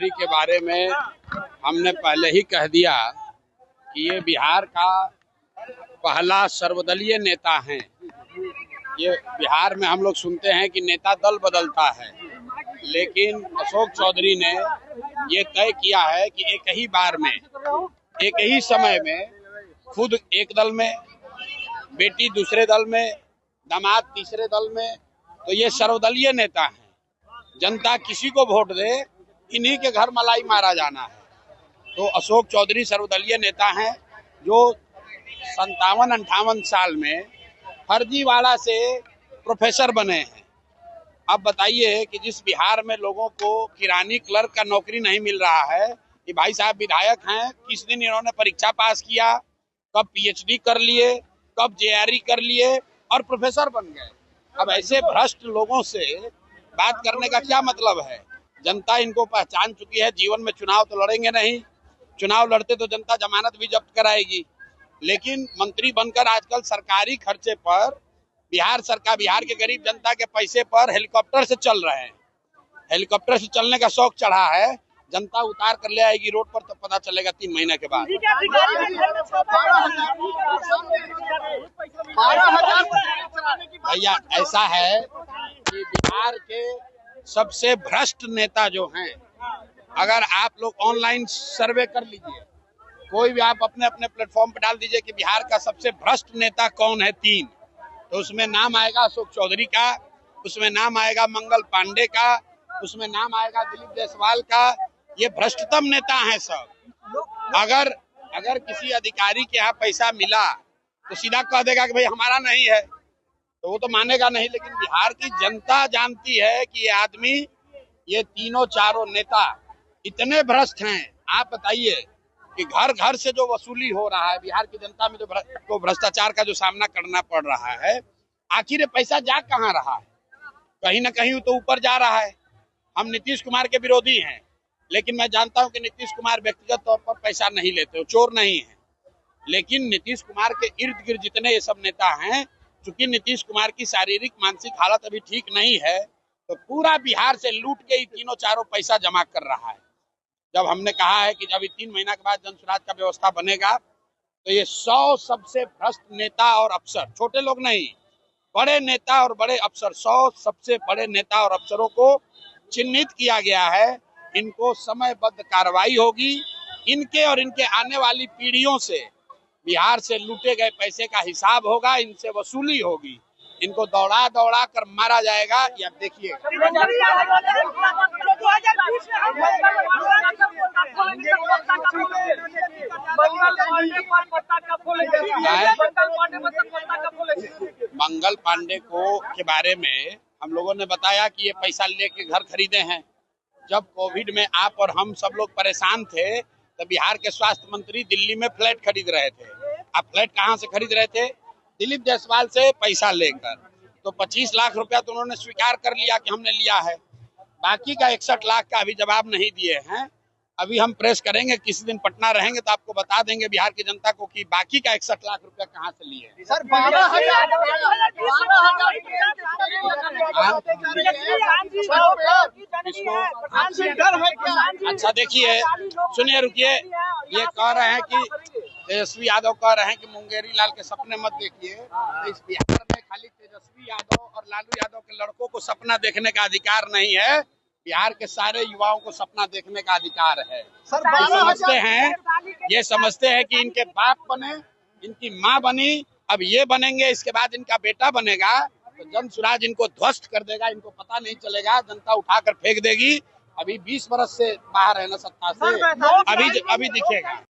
के बारे में हमने पहले ही कह दिया कि ये बिहार का पहला सर्वदलीय नेता है। ये बिहार में हम लोग सुनते हैं कि नेता दल बदलता है, लेकिन अशोक चौधरी ने ये तय किया है कि एक ही बार में, एक ही समय में खुद एक दल में, बेटी दूसरे दल में, दामाद तीसरे दल में, तो ये सर्वदलीय नेता है। जनता किसी को वोट दे, इन्हीं के घर मलाई मारा जाना है। तो अशोक चौधरी सर्वदलीय नेता हैं जो 57-58 साल में फर्जीवाड़ा से प्रोफेसर बने हैं। अब बताइए कि जिस बिहार में लोगों को किरानी क्लर्क का नौकरी नहीं मिल रहा है, कि भाई साहब विधायक हैं, किस दिन इन्होंने परीक्षा पास किया, कब पीएचडी कर लिए, कब जेआरई कर लिए और प्रोफेसर बन गए। अब ऐसे भ्रष्ट लोगों से बात करने का क्या मतलब है? जनता इनको पहचान चुकी है। जीवन में चुनाव तो लड़ेंगे नहीं, चुनाव लड़ते तो जनता जमानत भी जब्त कराएगी। लेकिन मंत्री बनकर आजकल सरकारी खर्चे पर बिहार सरकार, बिहार के गरीब जनता के पैसे पर हेलीकॉप्टर से चल रहे हैं। हेलीकॉप्टर से चलने का शौक चढ़ा है, जनता उतार कर ले आएगी रोड पर, तो पता चलेगा 3 महीने के बाद। भैया ऐसा है कि बिहार के सबसे भ्रष्ट नेता जो हैं, अगर आप लोग ऑनलाइन सर्वे कर लीजिए, कोई भी आप अपने अपने प्लेटफॉर्म पर डाल दीजिए कि बिहार का सबसे भ्रष्ट नेता कौन है 3, तो उसमें नाम आएगा अशोक चौधरी का, उसमें नाम आएगा मंगल पांडे का, उसमें नाम आएगा दिलीप जायसवाल का। ये भ्रष्टतम नेता हैं सब। अगर किसी अधिकारी के यहाँ पैसा मिला तो सीधा कह देगा कि भाई हमारा नहीं है, तो वो तो मानेगा नहीं। लेकिन बिहार की जनता जानती है कि ये आदमी, ये तीनों चारों नेता इतने भ्रष्ट हैं। आप बताइए कि घर घर से जो वसूली हो रहा है, बिहार की जनता में जो भ्रष्टाचार का जो सामना करना पड़ रहा है, आखिर ये पैसा जा कहाँ रहा है? कहीं ना कहीं तो ऊपर जा रहा है। हम नीतीश कुमार के विरोधी हैं, लेकिन मैं जानता हूं कि नीतीश कुमार व्यक्तिगत तौर पर पैसा नहीं लेते, वो चोर नहीं है। लेकिन नीतीश कुमार के इर्द गिर्द जितने ये सब नेता हैं, चूंकि नीतीश कुमार की शारीरिक मानसिक हालत अभी ठीक नहीं है, तो पूरा बिहार से लूट के तीनों चारों पैसा जमा कर रहा है। जब हमने कहा है कि जब 3 महीना के बाद जन स्वराज का व्यवस्था बनेगा, तो ये 100 सबसे भ्रष्ट नेता और अफसर, छोटे लोग नहीं, बड़े नेता और बड़े अफसर, 100 सबसे बड़े नेता और अफसरों को चिन्हित किया गया है। इनको समयबद्ध कार्रवाई होगी। इनके और इनके आने वाली पीढ़ियों से बिहार से लूटे गए पैसे का हिसाब होगा, इनसे वसूली होगी। इनको दौड़ा दौड़ा कर मारा जाएगा। ये आप देखिए, मंगल पांडे को के बारे में हम लोगों ने बताया कि ये पैसा लेके घर खरीदे हैं। जब कोविड में आप और हम सब लोग परेशान थे, तो बिहार के स्वास्थ्य मंत्री दिल्ली में फ्लैट खरीद रहे थे। आप फ्लैट कहाँ से खरीद रहे थे? दिलीप जायसवाल से पैसा लेकर। तो 25 लाख रुपया तो उन्होंने स्वीकार कर लिया कि हमने लिया है। बाकी का 61 लाख का अभी जवाब नहीं दिए हैं। अभी हम प्रेस करेंगे, किसी दिन पटना रहेंगे तो आपको बता देंगे बिहार की जनता को कि बाकी का 61 लाख रुपया कहाँ से लिए। सर 12,000 अच्छा देखिए, सुनिए, रुकिए। ये कह रहे हैं कि तेजस्वी यादव कह रहे हैं कि मुंगेरी लाल के सपने मत देखिए। तो इस बिहार में खाली तेजस्वी यादव और लालू यादव के लड़कों को सपना देखने का अधिकार नहीं है, बिहार के सारे युवाओं को सपना देखने का अधिकार है। ये समझते हैं कि इनके बाप बने, इनकी माँ बनी, अब ये बनेंगे, इसके बाद इनका बेटा बनेगा, तो जन स्वराज इनको ध्वस्त कर देगा। इनको पता नहीं चलेगा, जनता उठाकर फेंक देगी। अभी 20 बरस से बाहर है ना सत्ता से, अभी दिखेगा।